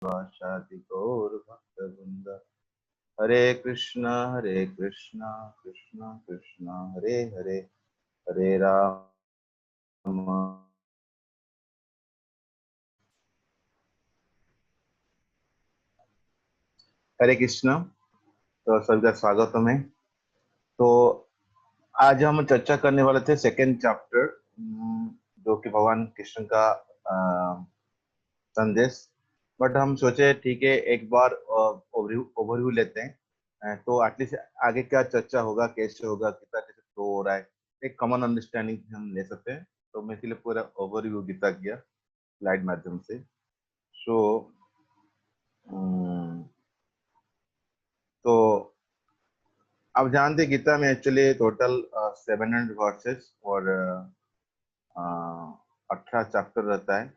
वाशाति गौर भक्त वृंद। हरे कृष्णा कृष्ण कृष्ण हरे हरे, हरे राम। हरे कृष्ण। तो सभी का स्वागतम है। तो आज हम चर्चा करने वाले थे सेकेंड चैप्टर, जो कि भगवान कृष्ण का संदेश। बट हम सोचे ठीक है एक बार ओवरव्यू लेते हैं। तो एटलीस्ट आगे क्या चर्चा होगा, कैसे होगा, कितना कैसे फ्लो हो रहा है, एक कॉमन अंडरस्टैंडिंग हम ले सकते हैं। तो मैं इसलिए पूरा ओवरव्यू गीता किया स्लाइड माध्यम से। सो तो आप जानते हैं गीता में एक्चुअली टोटल 700 वर्सेस और 18 चैप्टर रहता है।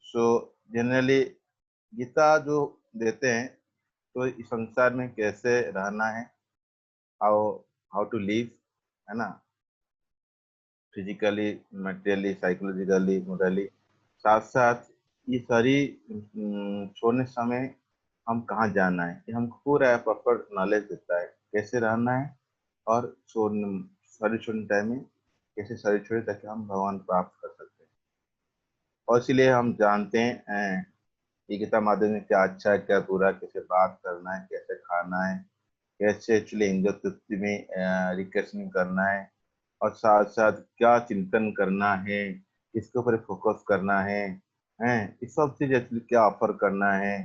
सो जनरली गीता जो देते हैं तो इस संसार में कैसे रहना है, हाउ हाउ टू लिव, है ना, फिजिकली, मटेरियली, साइकोलॉजिकली, मोरली। साथ साथ ये सारी छोड़ने समय हम कहाँ जाना है, ये हमको पूरा प्रॉपर नॉलेज देता है कैसे रहना है। और छोड़ने शरीर छोड़ने टाइम में कैसे शरीर छोड़े ताकि हम भगवान प्राप्त कर सकते हैं। और इसीलिए हम जानते हैं ये गीता माध्यम में क्या अच्छा है क्या बुरा, कैसे बात करना है, कैसे खाना है, कैसे एक्चुअली इंद्रिय तृप्ति में रिकर्षण करना है, और साथ साथ क्या चिंतन करना है, किसके ऊपर फोकस करना है, हैं इस सब चीज एक्चुअली क्या ऑफर करना है।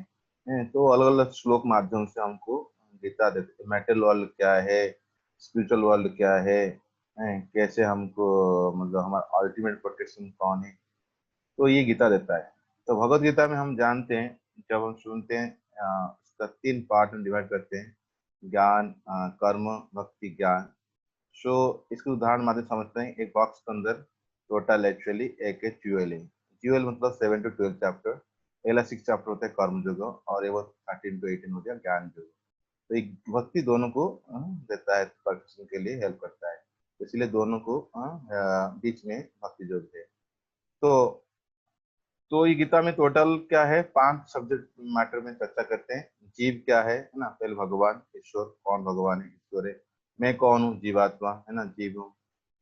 हैं तो अलग अलग श्लोक माध्यम से हमको गीता देते हैं। मेटल वर्ल्ड क्या है, स्पिरिचुअल वर्ल्ड क्या है, हैं कैसे हमको मतलब हमारा अल्टीमेट प्रोटेक्शन कौन है, तो ये गीता देता है। तो भगवत गीता में हम जानते हैं, जब हम सुनते हैं इसका 3 पार्ट में डिवाइड करते हैं, ज्ञान, कर्म, भक्ति, ज्ञान। सो इसके उदाहरण माध्यम समझते हैं। एक बॉक्स के अंदर टोटल एक्चुअली एक ज्यूएल है। ज्यूएल मतलब 7 to 12 चैप्टर। पहला 6 चैप्टर होता है कर्म युग, और ये वो 13 to 18 हो गया ज्ञान युग। तो एक भक्ति दोनों को देता है, परफेक्शन के लिए हेल्प करता है। तो इसलिए दोनों को बीच में भक्ति योग है। तो ये गीता में टोटल क्या है, 5 सब्जेक्ट मैटर में चर्चा करते हैं। जीव क्या है ना, पहले भगवान ईश्वर, कौन भगवान है, ईश्वर है। मैं कौन हूँ, जीवात्मा है ना, जीव हूँ।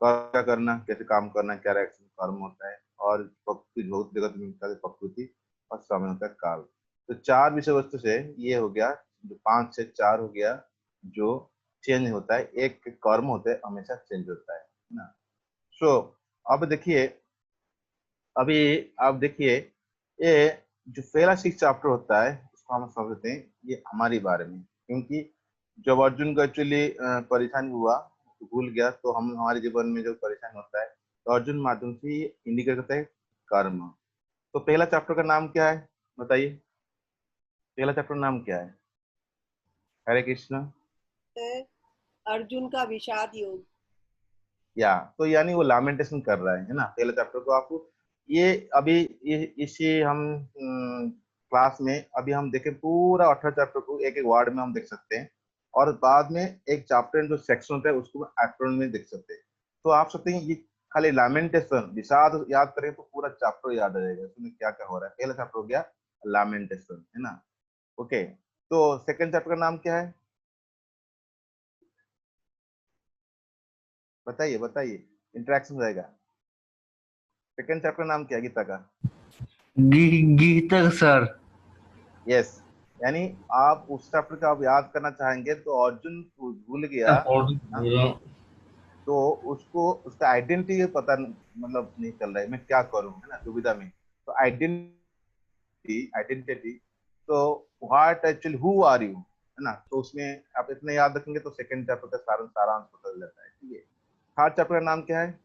क्या करना, कैसे काम करना, क्या एक्शन कर्म होता है। और प्रकृति भौत जगत में होता है प्रकृति, और समय होता है काल। तो 4 विषय वस्तु से ये हो गया, जो 5 से 4 हो गया जो चेंज होता है। एक कर्म होता है हमेशा चेंज होता है ना। सो अब देखिए, अभी आप देखिए, ये जो पहला 6 चैप्टर होता है उसको हम समझते हैं ये हमारे बारे में। क्योंकि जब अर्जुन को एक्चुअली परेशानी हुआ, भूल गया, तो हम हमारे जीवन में जो परेशानी होता है तो अर्जुन माध्यम से ये इंडिकेट करता है कर्म। तो पहला चैप्टर का नाम क्या है बताइए, पहला चैप्टर नाम क्या है? हरे कृष्ण। अर्जुन का विषाद योग। या तो यानी वो लामेंटेशन कर रहा है ना, पहले चैप्टर को आपको ये अभी इसी हम क्लास में अभी हम देखें पूरा 18 चैप्टर को एक एक वर्ड में हम देख सकते हैं। और बाद में एक चैप्टर जो सेक्शन होता है उसको एक्रोन में देख सकते हैं। तो आप सकते हैं ये खाली लामेंटेशन विषाद याद करें तो पूरा चैप्टर याद आ जाएगा उसमें क्या क्या हो रहा है। पहला चैप्टर हो गया लामेंटेशन, है ना। ओके, तो सेकंड चैप्टर का नाम क्या है बताइए बताइए, इंटरेक्शन हो जाएगा। सेकंड चैप्टर नाम क्या है गीता का? गीता सर। यस, यानी आप उस चैप्टर का आप याद करना चाहेंगे तो अर्जुन भूल गया तो उसको उसका आइडेंटिटी पता मतलब नहीं चल रहा है, मैं क्या करूं, है ना, दुविधा में। तो आइडेंटिटी तो what actually who are you, है ना। तो उसमें आप इतने याद रखेंगे तो सेकंड चैप्टर का सारांश पता चल जाता है। ठीक है, थर्ड चैप्टर का नाम क्या है?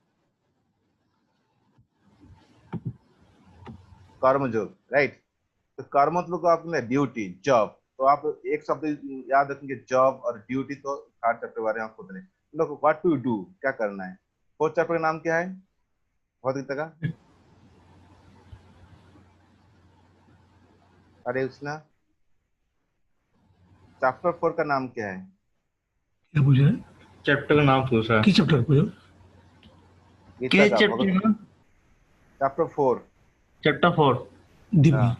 कर्मयोग, राइट। तो कर्म मतलब आपने ड्यूटी, जॉब। तो आप एक शब्द याद रखेंगे, जॉब और ड्यूटी। तो थर्ड चैप्टर बारे में आप खुद लोग व्हाट टू डू, क्या करना है। फोर्थ चैप्टर का नाम क्या है भौतिकता का? अरे उसना चैप्टर 4 का नाम क्या है? क्या पूछा है? चैप्टर का नाम पूछा, किस चैप्टर पूछा? गीता का चैप्टर ना? चैप्टर 4। चैप्टर 4 दिव्य। हाँ,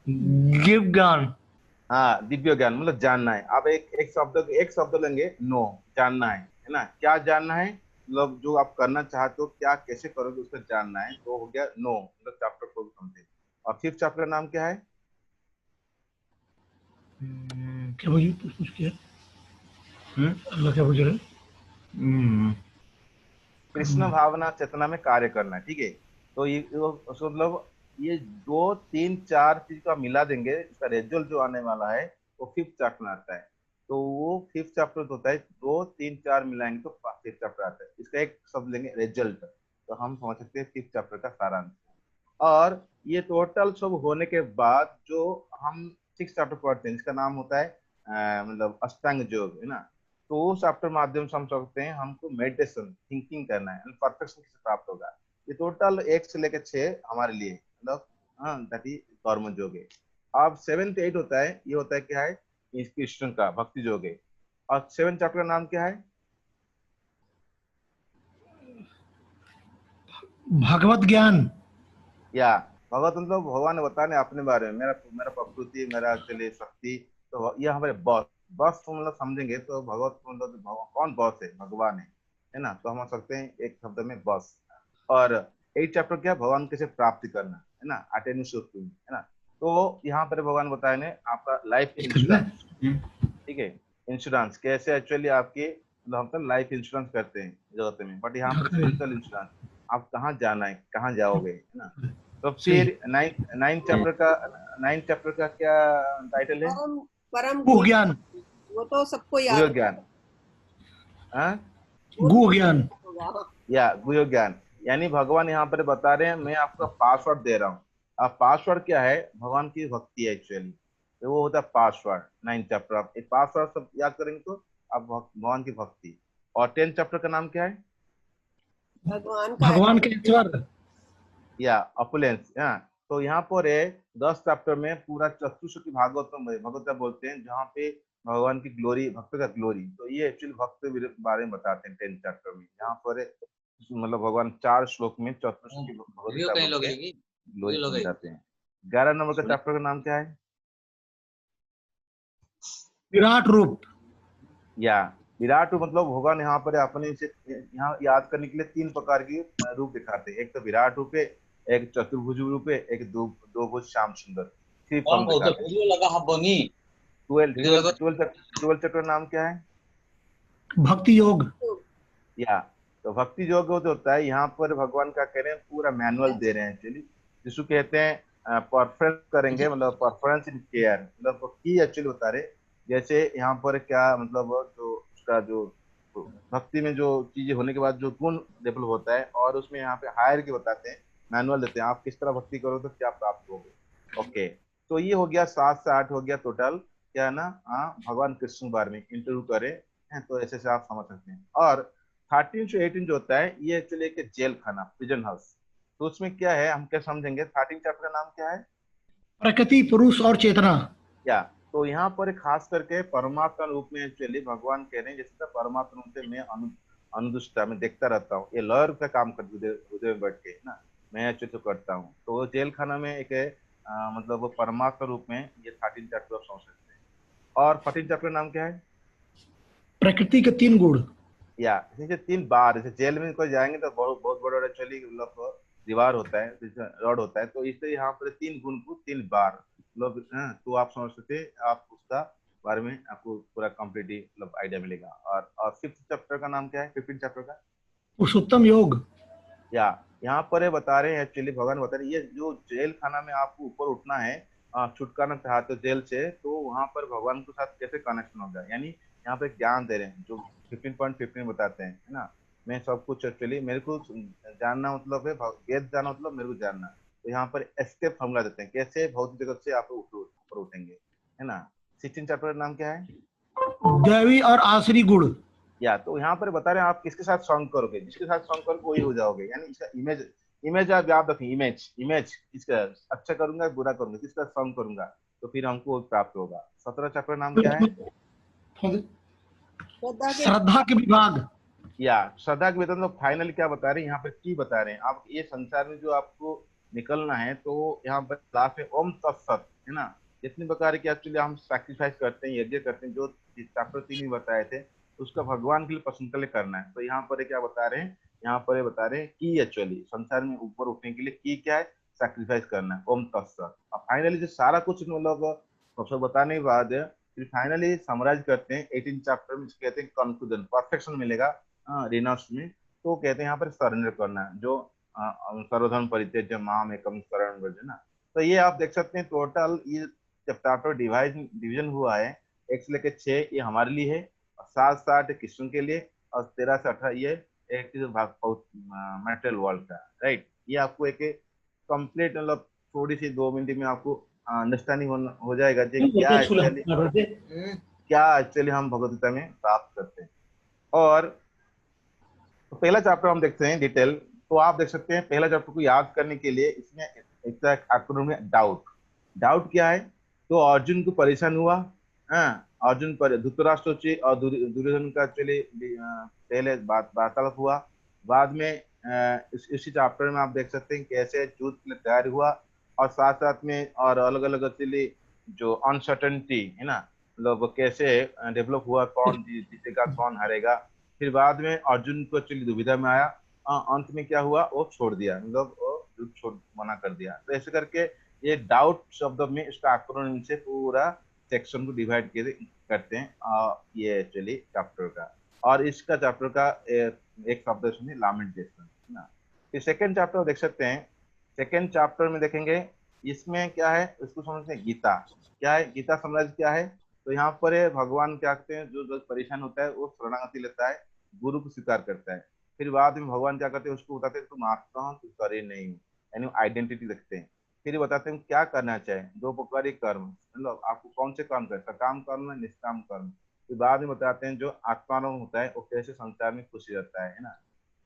गिव ज्ञान। हाँ, दिव्य ज्ञान मतलब जानना है। आप एक शब्द लेंगे, नो, जानना है ना। क्या जानना है, मतलब जो आप करना चाहते हो, क्या कैसे करोगे उसको जानना है, तो हो गया नो, मतलब चैप्टर को समझे। और फिफ्थ चैप्टर का नाम क्या है? क्या पूछ पूछ किया? हम्म, अल्लाह क्या पूछ रहे हैं? हम्म, कृष्ण भावना चेतना में कार्य करना है, ठीक है। तो ये उसको मतलब ये दो तीन चार चीज का मिला देंगे, इसका रिजल्ट जो आने वाला है वो फिफ्थ चैप्टर में आता है। तो वो फिफ्थ चैप्टर होता है, दो तीन चार मिलाएंगे तो फिफ्थ चैप्टर आता है। इसका एक शब्द लेंगे रिजल्ट, तो हम समझ सकते हैं फिफ्थ चैप्टर का सारांश। और ये टोटल सब होने के बाद जो हम सिक्स चैप्टर पढ़ते हैं, जिसका नाम होता है मतलब अष्टांग योग, है ना। तो उस चैप्टर माध्यम से हम सकते हैं हमको मेडिटेशन थिंकिंग करना है, परफेक्शन कैसे प्राप्त होगा। ये टोटल 1 से लेकर 6 हमारे लिए मतलब, हाँ, दैट इज कर्म योग है। अब 7 से 8 होता है, ये होता है क्या है, कृष्ण का भक्ति योग है। और 7 चैप्टर का नाम क्या है? भागवत ज्ञान। या भगवत मतलब भगवान ने बताने अपने बारे में, मेरा मेरा प्रकृति, मेरा चलिए शक्ति। तो ये हमारे बॉस, बॉस को मतलब समझेंगे तो भगवत को मतलब कौन बॉस है? भगवान है ना। तो हम समझ सकते हैं एक शब्द में बॉस। और 8 चैप्टर क्या, भगवान कैसे प्राप्ति करना, है ना, अटेनिंग सुप्रीम, है ना। तो यहाँ पर भगवान बताए ने आपका लाइफ कितना? इंश्योरेंस, ठीक है। इंश्योरेंस कैसे एक्चुअली आपकी मतलब हम तो लाइफ इंश्योरेंस करते हैं जगत में, बट यहाँ पर स्पिरिचुअल इंश्योरेंस, आप कहाँ जाना है, कहाँ जाओगे, है ना। तो सही। फिर नाइन्थ चैप्टर का क्या टाइटल है? परम परम गुह गुह्य ज्ञान। वो तो सबको गुह्य याद ज्ञान। हाँ, वो तो गुह ज्ञान। होगा। या गुह्य ज्ञान। यानी भगवान यहाँ पर बता रहे हैं मैं आपको पासवर्ड दे रहा हूँ। अब पासवर्ड क्या है? भगवान की भक्ति है एक्चुअली, तो वो होता है पासवर्ड। 9 चैप्टर आप एक पासवर्ड सब याद करेंगे तो आप भगवान की भक्ति। और 10 चैप्टर का नाम क्या है? भगवान का भगवान के ईश्वर। या अपुलेंस, हाँ। तो यहाँ पर है 10 चैप्टर में पूरा चतुश्रुति भागवत में भगवत बोलते हैं, जहाँ पे भगवान की ग्लोरी, भक्त का ग्लोरी। तो ये एक्चुअली भक्त के बारे में बताते हैं 10 चैप्टर में। यहाँ पर है, मतलब भगवान 4 श्लोक में चतुश्रुति वीडियो भगवत कहीं बोलते हैं, लगेगी, ग्लोरी वीडियो लगेगी। समझाते हैं। 11 नंबर का सुने चैप्टर का नाम क्या है? विराट रूप। या विराट रूप, मतलब भगवान यहाँ पर अपने से यहाँ याद करने के लिए 3 प्रकार की रूप दिखाते हैं। एक तो विराट रूप है, एक चतुर्भुज रूप है, एक दो दो भुज श्याम सुंदर, थ्री कौन फॉर्म बोलते दिखाते हैं। वीडियो लगा हब्बनी, ट्वेल्व वीडियो ट्वेल्व लगा। ट्वेल्व ट्वेल्व चैप्टर नाम क्या है? भक्ति योग। या तो भक्ति योग जो होता है, यहाँ पर भगवान का कह रहे हैं पूरा मैनुअल दे रहे हैं एक्चुअली, जिसको कहते हैं परफरेंस करेंगे, मतलब परफरेंस इन केयर, मतलब की एक्चुअली बता रहे। जैसे यहाँ पर क्या मतलब जो उसका जो भक्ति में जो चीजें होने के बाद जो गुण डेवलप होता है, और उसमें यहाँ पे हायर के बताते हैं, मैनुअल देते हैं आप किस तरह भक्ति करो तो क्या प्राप्त होगे। ओके, तो ये हो गया 7 से 8 हो गया टोटल, क्या है ना, हाँ, भगवान कृष्ण के बारे में इंटरव्यू करें हैं, तो ऐसे से आप समझ सकते हैं। और 13 से 18 जो होता है, ये एक्चुअली एक जेल खाना, प्रिजन हाउस। तो उसमें क्या है, हम क्या समझेंगे? 13 चैप्टर का नाम क्या है? प्रकृति, पुरुष और चेतना। क्या? तो यहाँ पर खास करके परमात्मा रूप में एक्चुअली भगवान कह रहे हैं, जैसे परमात्मा रूप से मैं अनुदुष्टा मैं देखता रहता हूँ, ये लॉयर का काम कर हृदय हृदय में बैठ के, है ना, मैं एक्चुअली तो करता हूँ। तो वो जेल खाना में एक है, मतलब वो परमात्मा रूप में ये 13 चैप्टर आप समझ सकते हैं। और 14 चैप्टर का नाम क्या है? प्रकृति के 3 गुण। या जैसे 3 बार, जैसे जेल में कोई जाएंगे तो बहुत बहुत बड़ा एक्चुअली मतलब दीवार होता है, जैसे रॉड होता है, तो इससे यहाँ पर 3 गुण को 3 बार मतलब, हाँ, तो आप समझ सकते हैं, आप उसका बारे में आपको पूरा कंप्लीट मतलब आइडिया मिलेगा। और फिफ्थ चैप्टर का नाम क्या है? 15 चैप्टर का? पुरुषोत्तम योग। या यहाँ पर ये बता रहे हैं एक्चुअली, भगवान बता रहे हैं ये जो जेल खाना में आपको ऊपर उठना है, छुटकारा चाहते हो जेल से, तो वहां पर भगवान के साथ कैसे कनेक्शन होगा, यानी यहाँ पे ज्ञान दे रहे हैं जो 15.15 बताते हैं, है ना। मैं सब कुछ एक्चुअली मेरे को जानना मतलब है, वेद जानना मतलब मेरे को जानना। तो यहाँ पर एस्केप फॉर्मूला देते हैं, कैसे भौतिक जगत से आप ऊपर उठेंगे, है ना। 16 चैप्टर का नाम क्या है? दैवी और आसरी गुण। या तो यहाँ पर बता रहे हैं आप किसके साथ सॉन्ग करोगे, जिसके साथ सॉन्ग करोगे वही हो जाओगे, यानी इसका इमेज, इमेज आप याद रखें, इमेज इमेज इसका अच्छा करूंगा बुरा करूंगा, किसका सॉन्ग करूंगा, तो फिर हमको प्राप्त होगा। 17 चैप्टर नाम क्या है? श्रद्धा के श्रद्धा के विभाग। या श्रद्धा के वेतन। तो फाइनली क्या बता रहे हैं यहाँ पर, की बता रहे हैं आप, ये संसार में जो आपको निकलना है, तो यहाँ पर लास्ट में ओम तत्सत, है ना, जितनी प्रकार की एक्चुअली हम सैक्रिफाइस करते हैं, यज्ञ करते हैं, जो चैप्टर 3 में बताए थे, उसका भगवान के लिए प्रसन्न के लिए करना है। तो यहाँ पर क्या बता रहे हैं, यहाँ पर बता रहे हैं कि एक्चुअली संसार में ऊपर उठने के लिए की क्या है, सैक्रिफाइस करना है। ओम तत्सत। अब फाइनली जो सारा कुछ मतलब सब बताने के बाद फिर फाइनली समराइज करते हैं 18 चैप्टर में, कहते हैं कंक्लूजन, परफेक्शन मिलेगा रिनाउंस में। तो कहते हैं यहाँ पर सरेंडर करना है, जो सर्वधर्म परित्यज्य माम एकम शरणं व्रज ना। तो ये आप देख सकते हैं टोटल ये जब चैप्टर डिवीजन हुआ है, 1 से लेकर 6 ये हमारे लिए है, और 7 से 8 कृष्ण के लिए, और 13 से 18 ये एक मेटेरियल वर्ल्ड का, राइट। ये आपको एक कंप्लीट मतलब थोड़ी सी 2 मिनट में आपको अंडरस्टैंडिंग हो जाएगा कि क्या एक्चुअली हम भगवद गीता में प्राप्त करते हैं। और तो पहला चैप्टर हम देखते हैं डिटेल। तो आप देख सकते हैं पहला चैप्टर को याद करने के लिए इसमें एक एक्रोनिम है डाउट। डाउट क्या है, तो अर्जुन को परेशान हुआ, अर्जुन पर धृतराष्ट्र और दुर्योधन का चले पहले वार्तालाप हुआ। बाद में इसी चैप्टर में आप देख सकते हैं कैसे युद्ध के लिए तैयार हुआ, और साथ साथ में और अलग अलग एक्चुअली जो अनसर्टेनिटी है ना, मतलब कैसे डेवलप हुआ, कौन जीतेगा कौन हारेगा। फिर बाद में अर्जुन को एक्चुअली दुविधा में आया, अंत में क्या हुआ, वो छोड़ दिया, मतलब वो युद्ध छोड़ मना कर दिया। तो ऐसे करके ये डाउट शब्द में इसका एक्रोनिम से पूरा सेक्शन को डिवाइड करते हैं ये एक्चुअली चैप्टर का। और इसका चैप्टर का एक शब्द सुनिए, लैमेंटेशन ना। फिर सेकंड चैप्टर देख सकते हैं। सेकंड चैप्टर में देखेंगे इसमें क्या है, इसको समझते हैं गीता क्या है, गीता समराइज क्या है। तो यहाँ पर भगवान क्या कहते हैं, जो परेशान होता है वो शरणागति लेता है, गुरु को स्वीकार करता है। फिर बाद में भगवान क्या करते हैं, उसको बताते हैं तुम आत्मा हो, तुम शरीर नहीं हो, यानी आइडेंटिटी रखते हैं। फिर बताते हैं क्या करना चाहिए, 2 प्रकार के कर्म, मतलब आपको कौन से काम करना, सकाम कर्म, निष्काम कर्म। फिर बाद में बताते हैं जो आत्मा होता है वो कैसे संसार में खुशी रहता है ना।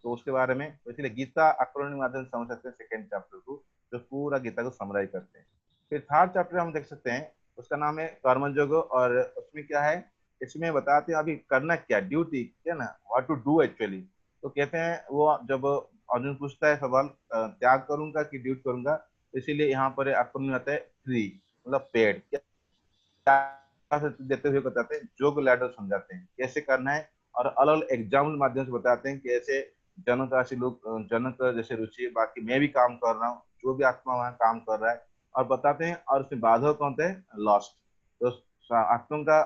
तो उसके बारे में, तो इसलिए गीता एक्रोनिम के माध्यम से समझ सकते हैं सेकंड चैप्टर को, जो पूरा गीता को समराइज करते हैं। फिर थर्ड चैप्टर हम देख सकते हैं, उसका नाम है कर्मयोग। और उसमें क्या है, इसमें बताते हैं अभी करना क्या, ड्यूटी क्या ना, व्हाट टू डू एक्चुअली। तो कहते हैं वो जब अर्जुन पूछता है सवाल त्याग करूंगा कि ड्यूटी करूंगा, तो इसीलिए यहाँ पर एक्रोनिम आता है ट्री, मतलब पेड़। क्या देते हुए बताते हैं, जोग लैडर समझाते हैं कैसे करना है, और अलग अलग एग्जाम्पल माध्यम से बताते हैं कैसे जनक राशि लोग, जनक जैसे रुचि, बाकी मैं भी काम कर रहा हूँ, जो भी आत्मा वहां काम कर रहा है, और बताते हैं। और उसमें बाधक कौन है, लॉस्ट। तो आत्मा का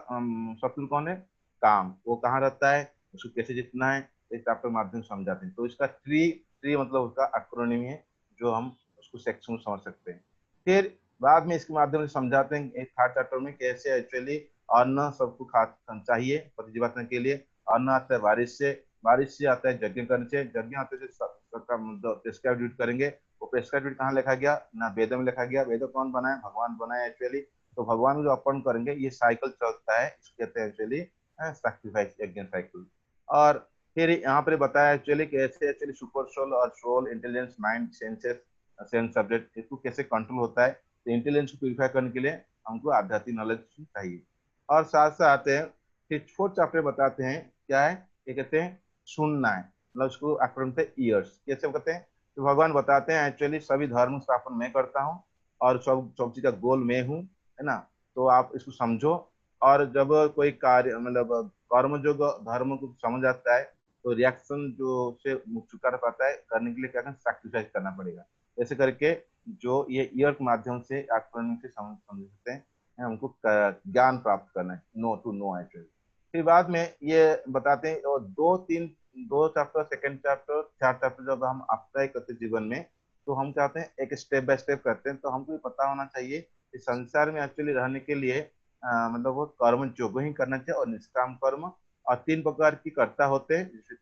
शत्रु कौन है, काम, वो कहाँ रहता है, उसको कैसे जीतना है, इस चैप्टर माध्यम से समझाते हैं। तो इसका ट्री ट्री मतलब उसका एक्रोनिम है, जो हम उसको सेक्शन में समझ सकते हैं। फिर बाद में इसके माध्यम से समझाते हैं एक थर्ड चैप्टर में कैसे एक्चुअली अन्न सबको खा चाहिए प्रतिजीवात्मा के लिए। अन्न आता है बारिश से, बारिश से आता है यज्ञ करने से, यज्ञ आते से प्रेस्क्राइब ड्यूटी करेंगे। वो प्रेस्क्राइब ड्यूटी कहाँ लिखा गया ना, वेद में लिखा गया। वेद कौन बनाया, भगवान बनाया एक्चुअली। तो भगवान जो अर्पण करेंगे, ये साइकिल चलता है, इसको कहते हैं एक्चुअली सैक्रिफाइस, यज्ञ साइकिल। और फिर यहाँ पर बताया एक्चुअली कैसे एक्चुअली सुपर सोल और soul, intelligence, mind, senses, sense subject, इसको कैसे कंट्रोल होता है। तो इंटेलिजेंस को प्यूरिफाई करने के लिए हमको आध्यात्मिक नॉलेज चाहिए। और साथ साथ आते हैं फिर फोर्थ चैप्टर बताते हैं क्या है, क्या कहते हैं, सुनना है, मतलब उसको एक्रोनिम से ईयर्स कैसे कहते हैं। तो भगवान बताते हैं एक्चुअली सभी धर्म स्थापन मैं करता हूँ, और सब चीज का गोल मैं हूँ, है ना। तो आप इसको समझो। और जब कोई कार्य मतलब कर्म जो धर्म को समझ आता है, तो रिएक्शन जो से छुटकारा पाता है, करने के लिए क्या करना, सैक्रिफाइस करना पड़ेगा। ऐसे करके जो ये ईयर के माध्यम से एक्रोनिम से समझ सकते हैं, हमको ज्ञान प्राप्त करना है, नो टू नो एक्चुअली। फिर बाद में ये बताते हैं, और 2 chapter, second chapter, third chapter जब हम अप्लाई करते हैं जीवन में, तो हम चाहते हैं एक स्टेप बाय स्टेप करते हैं। तो हमको ये पता होना चाहिए कि संसार में एक्चुअली रहने के लिए मतलब वो कर्म जो ही करना चाहिए, और निष्काम कर्म, और 3 प्रकार की कर्ता होते हैं, जैसे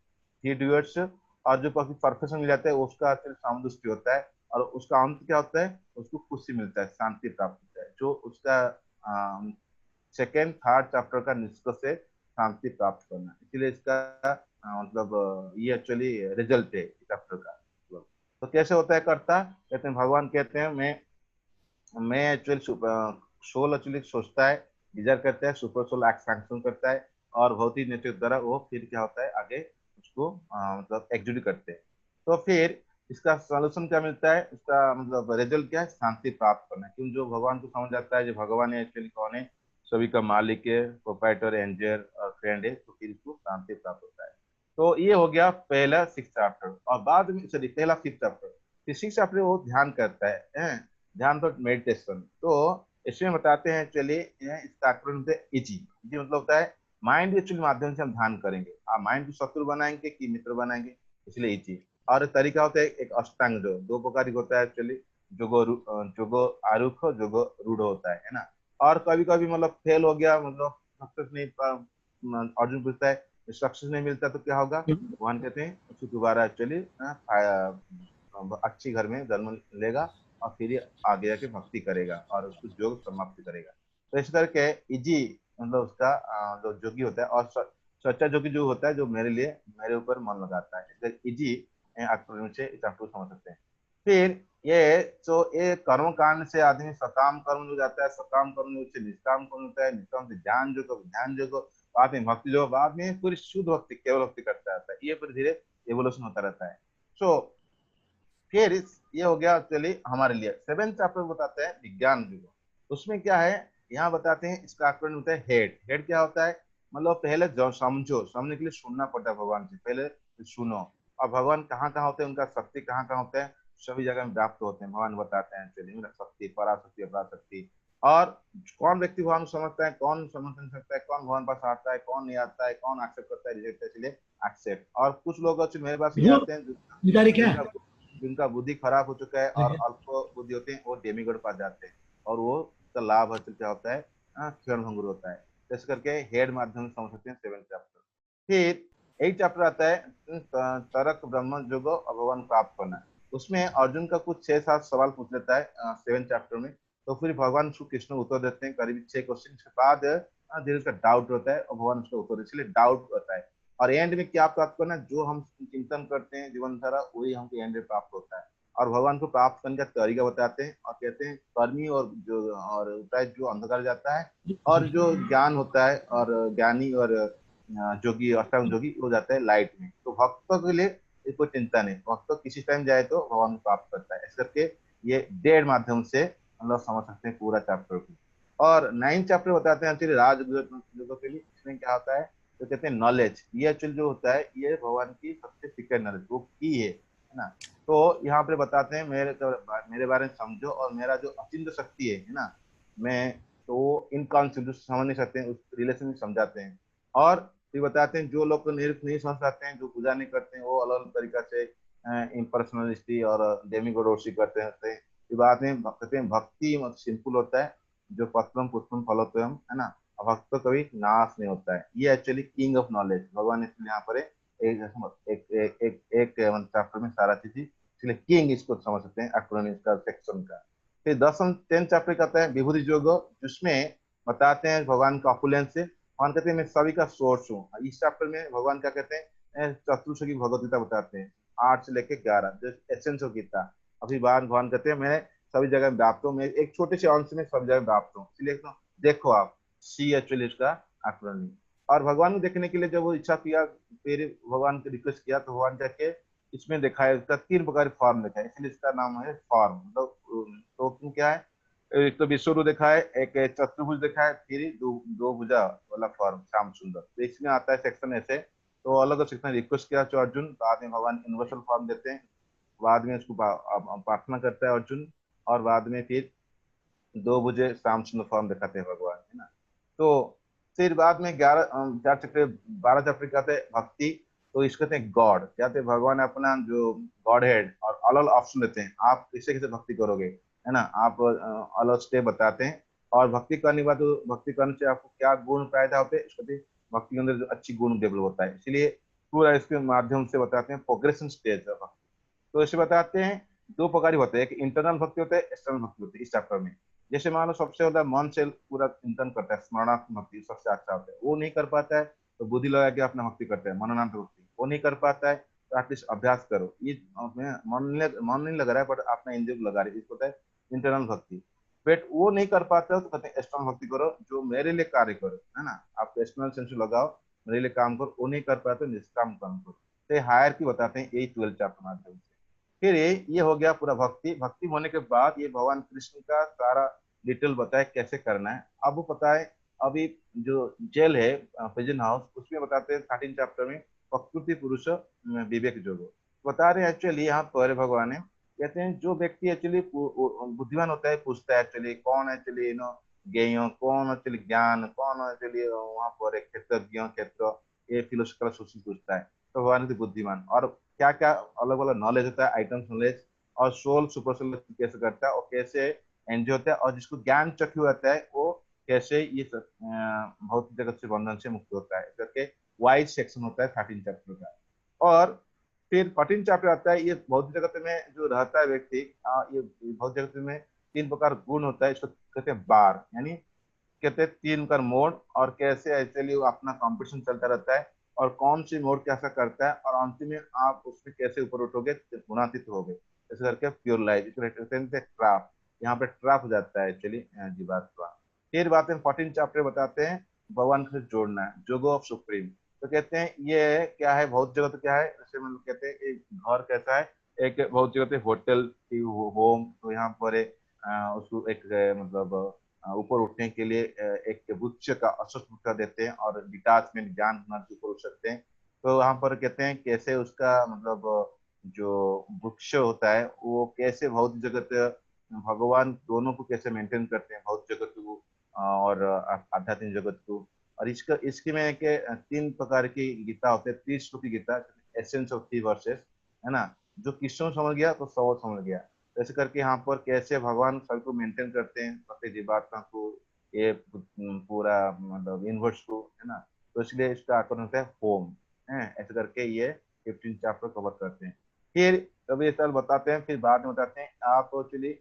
3 डूअर्स। और जो परफेक्शन मिल जाता है उसका सामदृष्टि होता है, और उसका अंत क्या होता है, उसको खुशी मिलता है, शांति प्राप्त होता है, जो उसका सेकेंड थर्ड चैप्टर का निष्कर्ष है, शांति प्राप्त करना। इसीलिए इसका मतलब ये एक्चुअली रिजल्ट है चैप्टर का। तो कैसे होता है कर्ता, कहते हैं भगवान कहते हैं मैं एक्चुअली सोल एक्चुअली सोचता है, डिजायर करता है, सुपर सोल एक्सपेंशन करता है, और भौतिक नेचर द्वारा वो फिर क्या होता है आगे उसको मतलब एग्जीक्यूट करते हैं। तो फिर इसका सॉल्यूशन क्या मिलता है, इसका मतलब रिजल्ट क्या है, शांति प्राप्त करना है। क्यों, जो भगवान को समझ आता है जो भगवान एक्चुअली कौन है, सभी का मालिक है, प्रोपाइटर, एंजर और फ्रेंड है, तो फिर इसको शांति प्राप्त होता है। तो ये हो गया पहला 6 चैप्टर। और बाद में सॉरी पहला 5 चैप्टर, फिर 6 चैप्टर वो ध्यान करता है, ध्यान तो मेडिटेशन। तो इसमें बताते हैं चलिए इसका एक्रोनिम है इजी। इजी मतलब होता है माइंड एक्चुअली माध्यम से हम ध्यान करेंगे। आप माइंड को शत्रु बनाएंगे कि मित्र बनाएंगे, इसलिए इजी। और तरीका होता है एक अष्टांग योग, दो प्रकार की होता है एक्चुअली, जोगो आरुख, जोगो रूढ़ होता है ना। और कभी कभी मतलब फेल हो गया, मतलब सक्सेस नहीं अर्जुन पूछता है सक्सेस नहीं मिलता तो क्या होगा, भगवान कहते हैं उसको दोबारा एक्चुअली अच्छी घर में जन्म लेगा और फिर ये आगे जाके भक्ति करेगा और उसको योग समाप्त करेगा। तो इस करके इजी मतलब उसका जो जोगी होता है, और सच्चा जोगी जो होता है जो मेरे लिए मेरे ऊपर मन लगाता है, इसलिए इजी एक्रोनिम से इस आपको समझ सकते हैं। फिर ये जो ये कर्म कांड से आदमी सकाम कर्म हो जाता है, सकाम कर्म से निष्काम कर्म होता है, निष्काम से ध्यान जो ध्यान जो बाद में भक्ति जो, बाद में पूरी शुद्ध भक्ति केवल भक्ति करता रहता है। ये पर धीरे एवोल्यूशन होता रहता है। सो फिर ये हो गया चलिए हमारे लिए 7th चैप्टर बताते हैं विज्ञान युग। उसमें क्या है, यहाँ बताते हैं इसका एक्रोनिम होता है हेड। हेड क्या होता है, मतलब पहले जो समझो, समझने के लिए सुनना पड़ता है भगवान से, पहले सुनो। और भगवान कहाँ कहाँ होते हैं, उनका शक्ति कहाँ कहाँ होता है, सभी जगह में व्याप्त होते हैं, भगवान बताते हैं चलिए शक्ति, पराशक्ति, अपराशक्ति। और कौन व्यक्ति भगवान को समझता है, कौन समझ नहीं सकता है, कौन भगवान पास आता है, कौन नहीं आता है, कौन एक्सेप्ट करता है, रिजेक्ट है, इसलिए एक्सेप्ट। और कुछ लोग मेरे पास ये आते हैं भिखारी क्या जिनका जिनका बुद्धि खराब हो चुका है और अल्प बुद्धि होते हैं, वो डेमीगॉड पास जाते हैं और वो का लाभ हासिल क्या होता है, क्षण भंगुर होता है। तो इस करके हेड माध्यम से समझ सकते हैं 7th चैप्टर। फिर 8 चैप्टर आता है तरक ब्रह्म योग और भगवान प्राप्त करना। उसमें अर्जुन का कुछ 6-7 सवाल पूछ लेता है 7th चैप्टर में। तो फिर भगवान श्री कृष्ण उत्तर देते हैं करीब 6 क्वेश्चन के बाद धीरे उसका डाउट होता है और भगवान उसका उत्तर, इसलिए डाउट होता है। और एंड में क्या प्राप्त करना, जो हम चिंतन करते हैं जीवन धारा वही हमको एंड में प्राप्त होता है। और भगवान को प्राप्त करने का तरीका बताते हैं और कहते हैं कर्मी और जो और होता है जो अंधकार जाता है, और जो ज्ञान होता है और ज्ञानी और जोगी अष्टांग जोगी हो जाता है लाइट में। तो भक्तों के लिए कोई चिंता नहीं, भक्त किसी टाइम जाए तो भगवान को प्राप्त करता है। इस करके ये डेढ़ माध्यम से हम लोग समझ सकते हैं पूरा चैप्टर को। और 9th चैप्टर बताते हैं राजयोग के लिए। इसमें क्या होता है, तो कहते हैं नॉलेज। ये एक्चुअली जो होता है ये भगवान की सबसे सीक्रेट नॉलेज, वो की है ना। तो यहाँ पे बताते हैं मेरे बारे में समझो, और मेरा जो अचिंत्य शक्ति है ना, मैं तो इनकॉन्सिबल समझ नहीं सकते, उस रिलेशन में समझाते हैं। और फिर बताते हैं जो लोग नहीं समझ पाते हैं, जो पूजा नहीं करते हैं, वो अलग अलग तरीका से इम्पर्सनलिस्टी और डेमिगोडोसी करते हैं। फिर बाद में कहते हैं भक्ति सिंपल होता है, जो पत्रम पुष्पम फलोत्तम है ना, भक्त तो कभी नाश नहीं होता है। ये एक्चुअली किंग ऑफ नॉलेज भगवान इसलिए यहाँ पर एक एक एक एक, एक चैप्टर में सारा चीज, इसलिए किंग इसको समझ सकते हैं एक्रोनिम का सेक्शन का। फिर 10th चैप्टर कहता है विभूति योग, जिसमें बताते हैं भगवान का ऑपुलेंस से। भगवान कहते हैं मैं सभी का सोर्स हूँ। इस चैप्टर में भगवान क्या कहते हैं, चतुर्थ की भगवत गीता बताते हैं 8 से लेके 11 जो एसेंस ऑफ गीता। अभी बाद भगवान कहते हैं मैं सभी जगह व्याप्त हूँ, मैं एक छोटे से अंश में सब जगह व्याप्त हूँ। इसलिए तो देखो आप सी एक्चुअली इसका एक्रोनिम। और भगवान को देखने के लिए जब वो इच्छा किया, फिर भगवान को रिक्वेस्ट किया, तो भगवान जाके इसमें देखा है इसका 3 प्रकार फॉर्म देखा है, इसलिए इसका नाम है फॉर्म। तो क्या है, एक तो विश्वरूप देखा है, एक चतुर्भुज देखा है, फिर दो भुजा वाला फॉर्म श्याम सुंदर। तो इसमें आता है सेक्शन ऐसे। तो अलग अलग सेक्शन रिक्वेस्ट किया तो अर्जुन, बाद में भगवान यूनिवर्सल फॉर्म देते हैं, बाद में उसको प्रार्थना करता है अर्जुन, और बाद में फिर 2 भुजे श्याम सुंदर फॉर्म दिखाते हैं भगवान, है ना। तो फिर बाद में 4 चक्र 12 चक्र कहते हैं भक्ति। तो इसको कहते हैं गॉड, कहते हैं भगवान अपना जो गॉड हेड, और अलग अलग ऑप्शन देते हैं आप किसे किसे भक्ति करोगे, है ना। आप अलग स्टेप बताते हैं। और भक्ति करने के बाद तो भक्ति करने से आपको क्या गुण पैदा होते हैं, इसको भक्ति के अंदर जो अच्छी गुण डेवलप होता है, इसलिए पूरा इसके माध्यम से बताते हैं प्रोग्रेशन स्टेज भक्ति। तो इसे बताते हैं 2 प्रकार होते हैं, एक इंटरनल भक्ति होता है, एक्सटर्नल भक्ति होती है इस चैप्टर में। जैसे मान लो सबसे ज्यादा मन से पूरा चिंतन करता है, स्मरणात्मक भक्ति सबसे अच्छा होता है, वो नहीं कर पाता है तो बुद्धि लगा के अपना भक्ति करता है, मननात्मक भक्ति। वो नहीं कर पाता है तो एटलीस्ट अभ्यास करो, ये मन नहीं लग रहा है बट अपना इंद्रिय लगा रहे, इसको होता है इंटरनल भक्ति। बट वो नहीं कर पाते हो तो कहते हैं एक्सटर्नल भक्ति करो, जो मेरे लिए कार्य करो, है ना। आप एक्सटर्नल सेंस लगाओ, मेरे लिए काम करो। वो नहीं कर पाते निष्काम काम करो। तो हायर की बताते हैं यही 12 चैप्टर माध्यम से। फिर ये हो गया पूरा भक्ति। भक्ति होने के बाद ये भगवान कृष्ण का सारा डिटेल बताए कैसे करना है। अब वो पता है, अभी जो जेल है प्रिजन हाउस, उसमें बताते हैं 13 चैप्टर में प्रकृति पुरुष विवेक जोगो बता रहे हैं। एक्चुअली यहाँ पर भगवान है, कहते हैं जो व्यक्ति एक्चुअली बुद्धिमान होता है, पूछता है एक्चुअली कौन एक्चुअली ज्ञेय, कौन एक्चुअली ज्ञान, कौन एक्चुअली वहाँ पर क्षेत्रज्ञ क्षेत्र, ये फिलोसफिकल क्वेश्चन पूछता है। तो भगवान की बुद्धिमान और क्या क्या अलग अलग नॉलेज होता है, आइटम्स नॉलेज, और सोल सुपर सोल कैसे करता है और कैसे एनर्जी होता है, और जिसको ज्ञान चक्षु रहता है वो कैसे ये भौतिक जगत से बंधन से मुक्त होता है करके वाइज सेक्शन होता है 13 चैप्टर का। और फिर 14 चैप्टर आता है, ये भौतिक जगत में जो रहता है व्यक्ति, ये भौतिक जगत में 3 प्रकार गुण होता है, इसको कहते हैं बार, यानी कहते हैं 3 प्रकार मोड, और कैसे एक्चुअली वो अपना कंपटीशन चलता रहता है और कौन सी मोड कैसा करता है, और अंतिम में आप उसमें कैसे ऊपर उठोगे, गुणातीत होगे, ऐसे करके प्योर लाइफ, इसको कहते हैं ट्रैप। यहाँ पे ट्रैप हो जाता है एक्चुअली जीवात्मा। फिर बात है 14 चैप्टर बताते हैं भगवान से जोड़ना है, जोगो ऑफ सुप्रीम। तो कहते हैं ये क्या है, भौतिक जगत क्या है, जैसे मतलब कहते हैं एक घर कैसा है, एक भौतिक जगत होटल की होम, तो यहाँ पर उसको एक मतलब ऊपर उठने के लिए एक वृक्ष का अस्वस्थ देते हैं और डिटाचमेंट ज्ञान से ऊपर उठ सकते हैं। तो यहाँ पर कहते हैं कैसे उसका मतलब जो वृक्ष होता है वो कैसे भौतिक जगत भगवान दोनों को कैसे मेंटेन करते हैं, भौतिक जगत को और आध्यात्मिक जगत को। और इसका इसके में के 3 प्रकार की गीता होते हैं, 30 श्लोक की गीता, एसेंस ऑफ 3 वर्सेस, है ना। जो कृष्ण समझ गया तो सब समझ गया। ऐसे करके यहाँ पर कैसे भगवान सबको मेंटेन करते हैं, प्रत्येक जीवात्मा को, ये पूरा मतलब यूनिवर्स को, है ना। तो इसलिए इसका आकलन होता है होम, है। ऐसे करके ये 15 चैप्टर कवर करते हैं। फिर कभी साल बताते हैं, फिर बाद में बताते हैं आप एक्चुअली